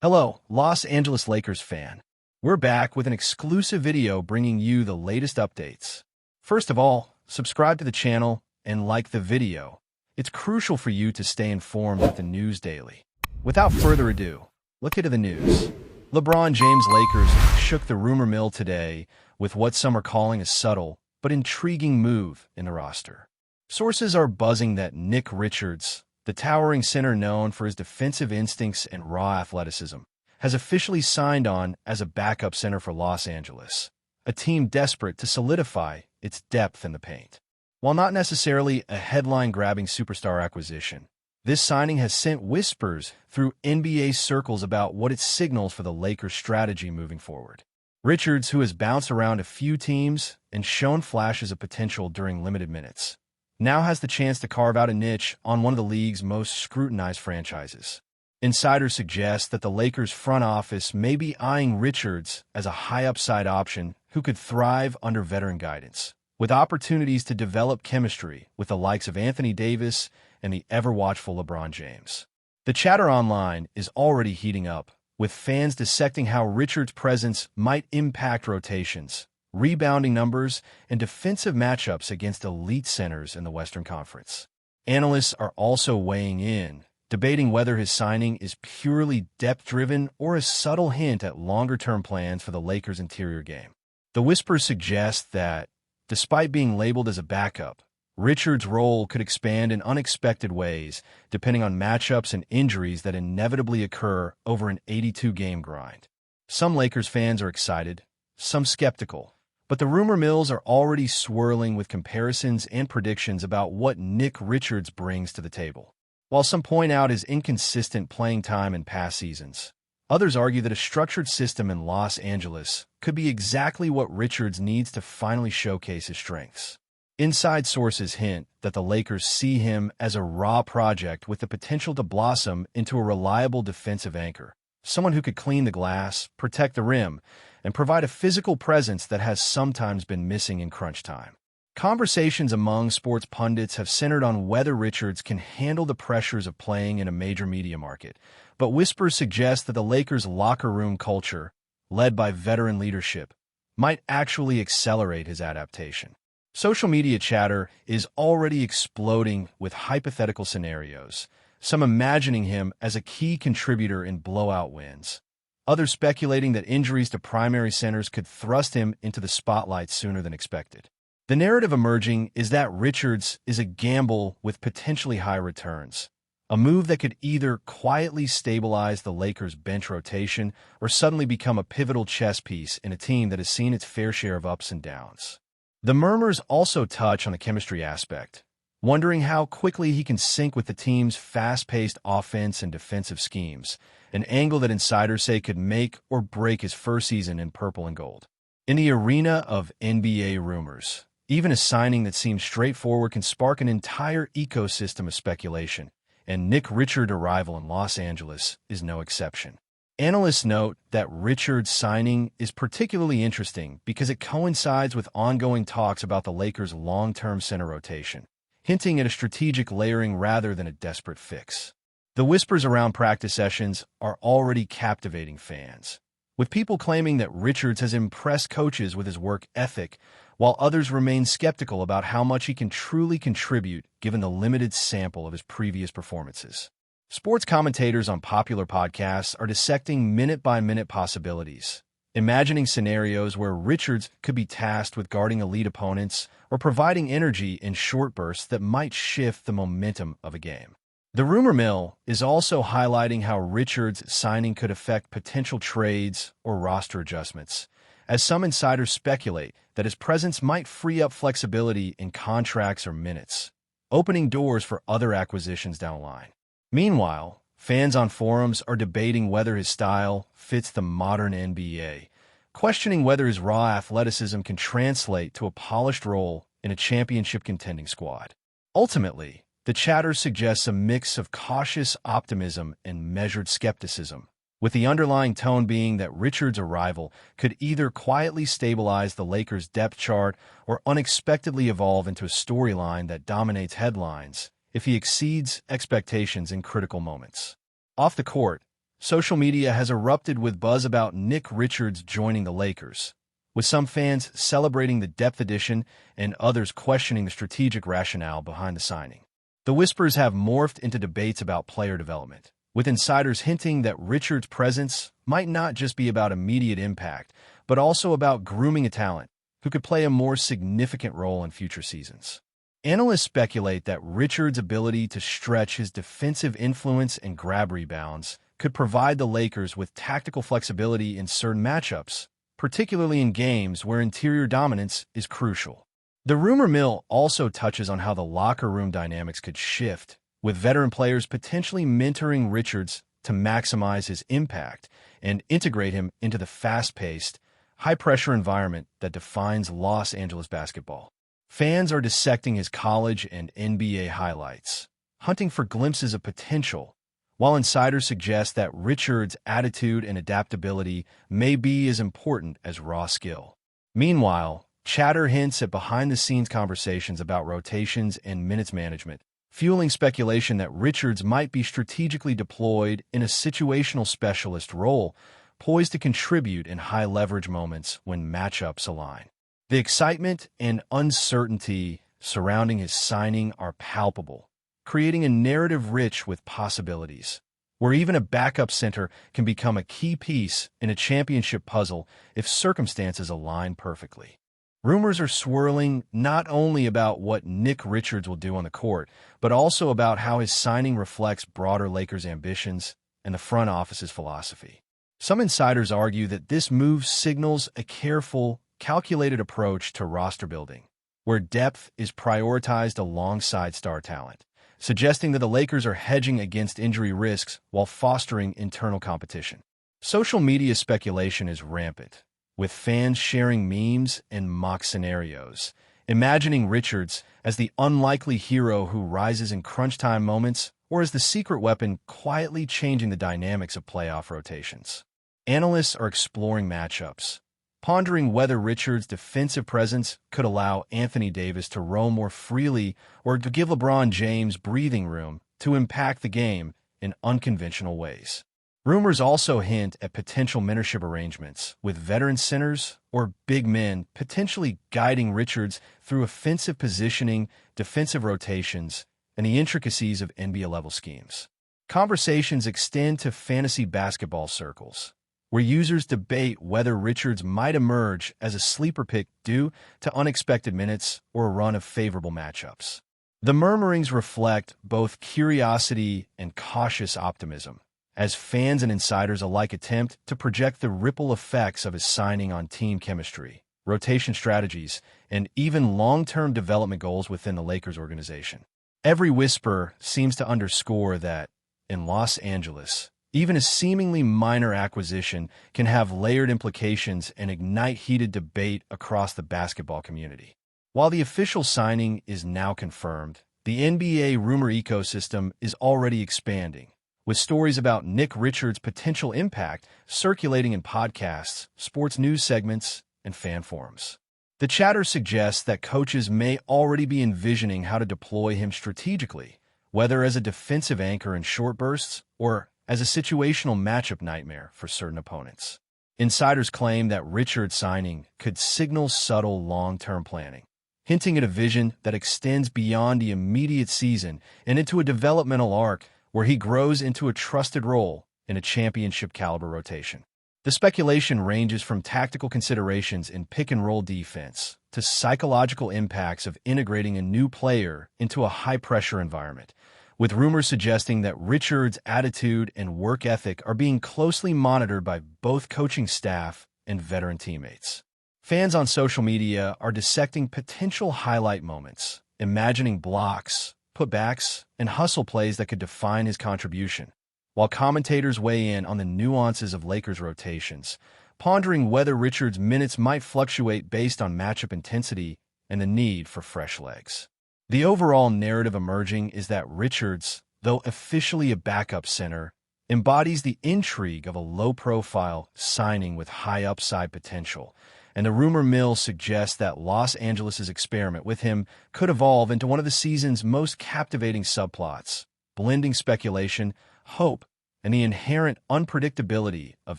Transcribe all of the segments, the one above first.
Hello, Los Angeles Lakers fan. We're back with an exclusive video bringing you the latest updates. First of all, subscribe to the channel and like the video. It's crucial for you to stay informed with the news daily. Without further ado, look into the news. LeBron James' Lakers shook the rumor mill today with what some are calling a subtle but intriguing move in the roster. Sources are buzzing that Nick Richards, the towering center known for his defensive instincts and raw athleticism, has officially signed on as a backup center for Los Angeles, a team desperate to solidify its depth in the paint. While not necessarily a headline-grabbing superstar acquisition, this signing has sent whispers through NBA circles about what it signals for the Lakers' strategy moving forward. Richards, who has bounced around a few teams and shown flashes of potential during limited minutes, now has the chance to carve out a niche on one of the league's most scrutinized franchises. Insiders suggest that the Lakers' front office may be eyeing Richards as a high-upside option who could thrive under veteran guidance, with opportunities to develop chemistry with the likes of Anthony Davis and the ever-watchful LeBron James. The chatter online is already heating up, with fans dissecting how Richards' presence might impact rotations, rebounding numbers, and defensive matchups against elite centers in the Western Conference. Analysts are also weighing in, debating whether his signing is purely depth-driven or a subtle hint at longer-term plans for the Lakers' interior game. The whispers suggest that, despite being labeled as a backup, Richards' role could expand in unexpected ways, depending on matchups and injuries that inevitably occur over an 82-game grind. Some Lakers fans are excited, some skeptical, but the rumor mills are already swirling with comparisons and predictions about what Nick Richards brings to the table. While some point out his inconsistent playing time in past seasons, others argue that a structured system in Los Angeles could be exactly what Richards needs to finally showcase his strengths. Inside sources hint that the Lakers see him as a raw project with the potential to blossom into a reliable defensive anchor, someone who could clean the glass, protect the rim, and provide a physical presence that has sometimes been missing in crunch time. Conversations among sports pundits have centered on whether Richards can handle the pressures of playing in a major media market, but whispers suggest that the Lakers' locker room culture, led by veteran leadership, might actually accelerate his adaptation. Social media chatter is already exploding with hypothetical scenarios, some imagining him as a key contributor in blowout wins, others speculating that injuries to primary centers could thrust him into the spotlight sooner than expected. The narrative emerging is that Richards is a gamble with potentially high returns, a move that could either quietly stabilize the Lakers' bench rotation or suddenly become a pivotal chess piece in a team that has seen its fair share of ups and downs. The murmurs also touch on the chemistry aspect, wondering how quickly he can sync with the team's fast-paced offense and defensive schemes, an angle that insiders say could make or break his first season in purple and gold. In the arena of NBA rumors, even a signing that seems straightforward can spark an entire ecosystem of speculation, and Nick Richards' arrival in Los Angeles is no exception. Analysts note that Richards' signing is particularly interesting because it coincides with ongoing talks about the Lakers' long-term center rotation, hinting at a strategic layering rather than a desperate fix. The whispers around practice sessions are already captivating fans, with people claiming that Richards has impressed coaches with his work ethic, while others remain skeptical about how much he can truly contribute given the limited sample of his previous performances. Sports commentators on popular podcasts are dissecting minute-by-minute possibilities, imagining scenarios where Richards could be tasked with guarding elite opponents or providing energy in short bursts that might shift the momentum of a game. The rumor mill is also highlighting how Richards' signing could affect potential trades or roster adjustments, as some insiders speculate that his presence might free up flexibility in contracts or minutes, opening doors for other acquisitions down the line. Meanwhile, fans on forums are debating whether his style fits the modern NBA, questioning whether his raw athleticism can translate to a polished role in a championship-contending squad. Ultimately, the chatter suggests a mix of cautious optimism and measured skepticism, with the underlying tone being that Richards' arrival could either quietly stabilize the Lakers' depth chart or unexpectedly evolve into a storyline that dominates headlines if he exceeds expectations in critical moments. Off the court, social media has erupted with buzz about Nick Richards joining the Lakers, with some fans celebrating the depth addition and others questioning the strategic rationale behind the signing. The whispers have morphed into debates about player development, with insiders hinting that Richards' presence might not just be about immediate impact, but also about grooming a talent who could play a more significant role in future seasons. Analysts speculate that Richards' ability to stretch his defensive influence and grab rebounds could provide the Lakers with tactical flexibility in certain matchups, particularly in games where interior dominance is crucial. The rumor mill also touches on how the locker room dynamics could shift, with veteran players potentially mentoring Richards to maximize his impact and integrate him into the fast-paced, high-pressure environment that defines Los Angeles basketball. Fans are dissecting his college and NBA highlights, hunting for glimpses of potential, while insiders suggest that Richards' attitude and adaptability may be as important as raw skill. Meanwhile, chatter hints at behind-the-scenes conversations about rotations and minutes management, fueling speculation that Richards might be strategically deployed in a situational specialist role, poised to contribute in high-leverage moments when matchups align. The excitement and uncertainty surrounding his signing are palpable, creating a narrative rich with possibilities, where even a backup center can become a key piece in a championship puzzle if circumstances align perfectly. Rumors are swirling not only about what Nick Richards will do on the court, but also about how his signing reflects broader Lakers ambitions and the front office's philosophy. Some insiders argue that this move signals a careful, calculated approach to roster building, where depth is prioritized alongside star talent, suggesting that the Lakers are hedging against injury risks while fostering internal competition. Social media speculation is rampant, with fans sharing memes and mock scenarios, imagining Richards as the unlikely hero who rises in crunch-time moments or as the secret weapon quietly changing the dynamics of playoff rotations. Analysts are exploring matchups, pondering whether Richards' defensive presence could allow Anthony Davis to roam more freely or to give LeBron James breathing room to impact the game in unconventional ways. Rumors also hint at potential mentorship arrangements, with veteran centers or big men potentially guiding Richards through offensive positioning, defensive rotations, and the intricacies of NBA-level schemes. Conversations extend to fantasy basketball circles, where users debate whether Richards might emerge as a sleeper pick due to unexpected minutes or a run of favorable matchups. The murmurings reflect both curiosity and cautious optimism, as fans and insiders alike attempt to project the ripple effects of his signing on team chemistry, rotation strategies, and even long-term development goals within the Lakers organization. Every whisper seems to underscore that, in Los Angeles, even a seemingly minor acquisition can have layered implications and ignite heated debate across the basketball community. While the official signing is now confirmed, the NBA rumor ecosystem is already expanding, with stories about Nick Richards' potential impact circulating in podcasts, sports news segments, and fan forums. The chatter suggests that coaches may already be envisioning how to deploy him strategically, whether as a defensive anchor in short bursts or as a situational matchup nightmare for certain opponents. Insiders claim that Richards' signing could signal subtle long-term planning, hinting at a vision that extends beyond the immediate season and into a developmental arc where he grows into a trusted role in a championship-caliber rotation. The speculation ranges from tactical considerations in pick-and-roll defense to psychological impacts of integrating a new player into a high-pressure environment, with rumors suggesting that Richards' attitude and work ethic are being closely monitored by both coaching staff and veteran teammates. Fans on social media are dissecting potential highlight moments, imagining blocks, putbacks, and hustle plays that could define his contribution, while commentators weigh in on the nuances of Lakers rotations, pondering whether Richards' minutes might fluctuate based on matchup intensity and the need for fresh legs. The overall narrative emerging is that Richards, though officially a backup center, embodies the intrigue of a low-profile signing with high upside potential, and the rumor mill suggests that Los Angeles' experiment with him could evolve into one of the season's most captivating subplots, blending speculation, hope, and the inherent unpredictability of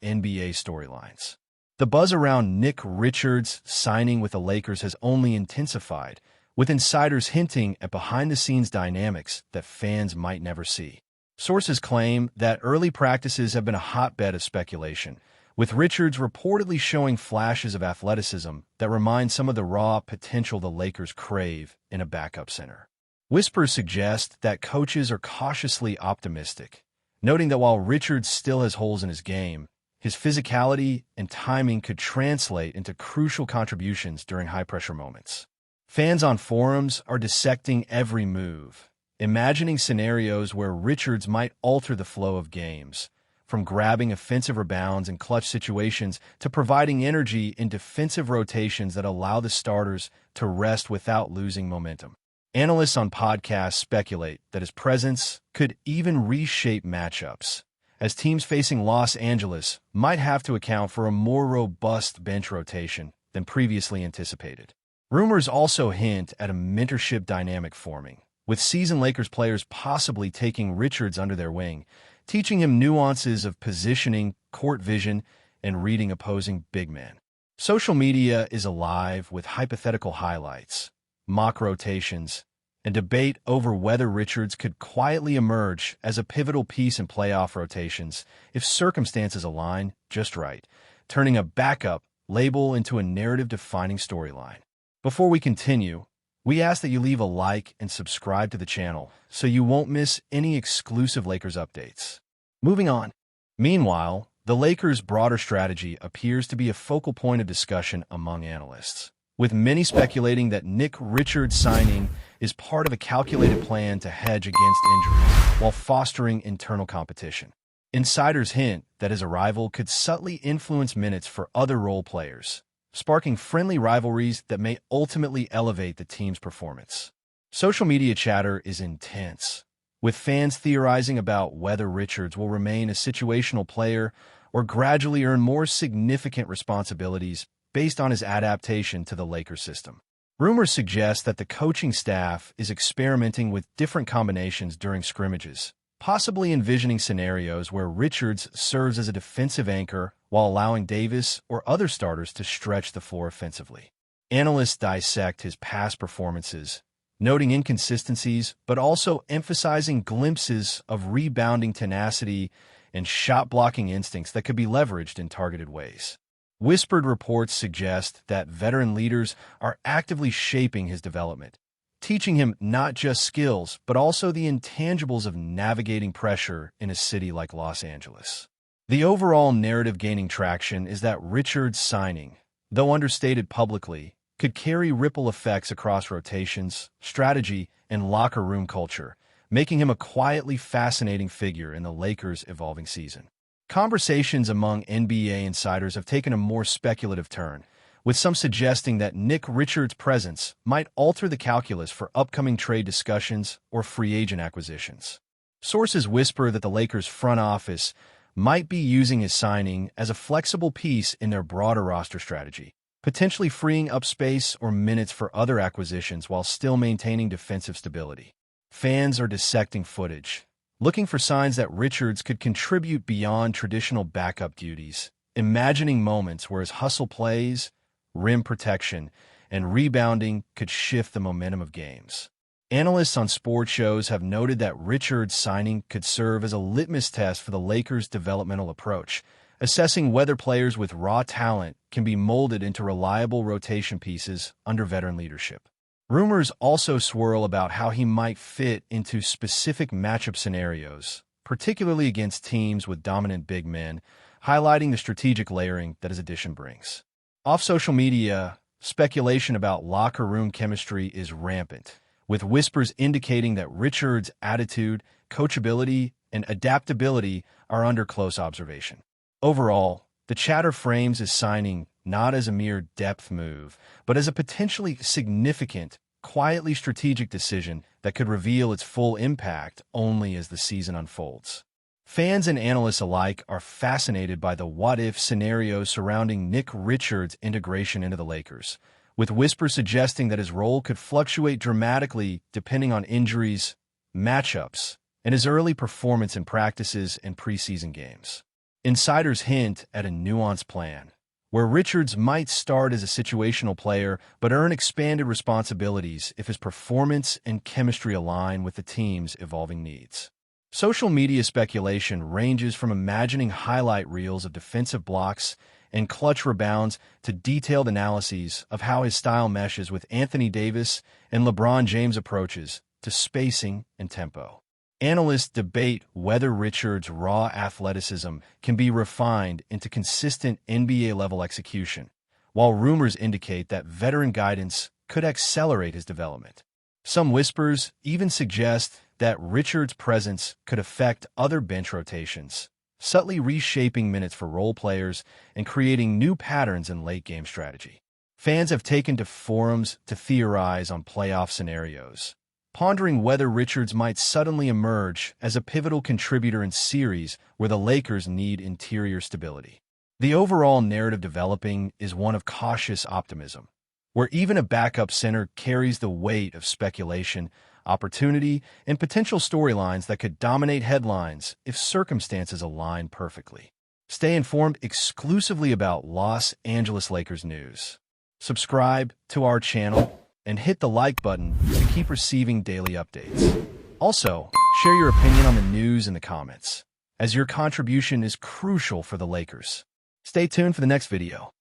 NBA storylines. The buzz around Nick Richards signing with the Lakers has only intensified, with insiders hinting at behind-the-scenes dynamics that fans might never see. Sources claim that early practices have been a hotbed of speculation, with Richards reportedly showing flashes of athleticism that remind some of the raw potential the Lakers crave in a backup center. Whispers suggest that coaches are cautiously optimistic, noting that while Richards still has holes in his game, his physicality and timing could translate into crucial contributions during high-pressure moments. Fans on forums are dissecting every move, imagining scenarios where Richards might alter the flow of games, from grabbing offensive rebounds in clutch situations to providing energy in defensive rotations that allow the starters to rest without losing momentum. Analysts on podcasts speculate that his presence could even reshape matchups, as teams facing Los Angeles might have to account for a more robust bench rotation than previously anticipated. Rumors also hint at a mentorship dynamic forming, with seasoned Lakers players possibly taking Richards under their wing, teaching him nuances of positioning, court vision, and reading opposing big men. Social media is alive with hypothetical highlights, mock rotations, and debate over whether Richards could quietly emerge as a pivotal piece in playoff rotations if circumstances align just right, turning a backup label into a narrative-defining storyline. Before we continue, we ask that you leave a like and subscribe to the channel so you won't miss any exclusive Lakers updates. Moving on. Meanwhile, the Lakers' broader strategy appears to be a focal point of discussion among analysts, with many speculating that Nick Richards' signing is part of a calculated plan to hedge against injuries while fostering internal competition. Insiders hint that his arrival could subtly influence minutes for other role players, sparking friendly rivalries that may ultimately elevate the team's performance. Social media chatter is intense, with fans theorizing about whether Richards will remain a situational player or gradually earn more significant responsibilities based on his adaptation to the Lakers system. Rumors suggest that the coaching staff is experimenting with different combinations during scrimmages, possibly envisioning scenarios where Richards serves as a defensive anchor while allowing Davis or other starters to stretch the floor offensively. Analysts dissect his past performances, noting inconsistencies but also emphasizing glimpses of rebounding tenacity and shot-blocking instincts that could be leveraged in targeted ways. Whispered reports suggest that veteran leaders are actively shaping his development, teaching him not just skills, but also the intangibles of navigating pressure in a city like Los Angeles. The overall narrative gaining traction is that Richards' signing, though understated publicly, could carry ripple effects across rotations, strategy, and locker room culture, making him a quietly fascinating figure in the Lakers' evolving season. Conversations among NBA insiders have taken a more speculative turn, with some suggesting that Nick Richards' presence might alter the calculus for upcoming trade discussions or free agent acquisitions. Sources whisper that the Lakers' front office might be using his signing as a flexible piece in their broader roster strategy, potentially freeing up space or minutes for other acquisitions while still maintaining defensive stability. Fans are dissecting footage, looking for signs that Richards could contribute beyond traditional backup duties, imagining moments where his hustle plays, rim protection, and rebounding could shift the momentum of games. Analysts on sports shows have noted that Richards' signing could serve as a litmus test for the Lakers' developmental approach, assessing whether players with raw talent can be molded into reliable rotation pieces under veteran leadership. Rumors also swirl about how he might fit into specific matchup scenarios, particularly against teams with dominant big men, highlighting the strategic layering that his addition brings. Off social media, speculation about locker room chemistry is rampant, with whispers indicating that Richards' attitude, coachability, and adaptability are under close observation. Overall, the chatter frames his signing not as a mere depth move, but as a potentially significant, quietly strategic decision that could reveal its full impact only as the season unfolds. Fans and analysts alike are fascinated by the what-if scenarios surrounding Nick Richards' integration into the Lakers, with whispers suggesting that his role could fluctuate dramatically depending on injuries, matchups, and his early performance in practices and preseason games. Insiders hint at a nuanced plan, where Richards might start as a situational player but earn expanded responsibilities if his performance and chemistry align with the team's evolving needs. Social media speculation ranges from imagining highlight reels of defensive blocks and clutch rebounds to detailed analyses of how his style meshes with Anthony Davis and LeBron James' approaches to spacing and tempo. Analysts debate whether Richards' raw athleticism can be refined into consistent NBA-level execution, while rumors indicate that veteran guidance could accelerate his development. Some whispers even suggest that Richards' presence could affect other bench rotations, subtly reshaping minutes for role players and creating new patterns in late-game strategy. Fans have taken to forums to theorize on playoff scenarios, pondering whether Richards might suddenly emerge as a pivotal contributor in series where the Lakers need interior stability. The overall narrative developing is one of cautious optimism, where even a backup center carries the weight of speculation, opportunity, and potential storylines that could dominate headlines if circumstances align perfectly. Stay informed exclusively about Los Angeles Lakers news. Subscribe to our channel and hit the like button to keep receiving daily updates. Also, share your opinion on the news in the comments, as your contribution is crucial for the Lakers. Stay tuned for the next video.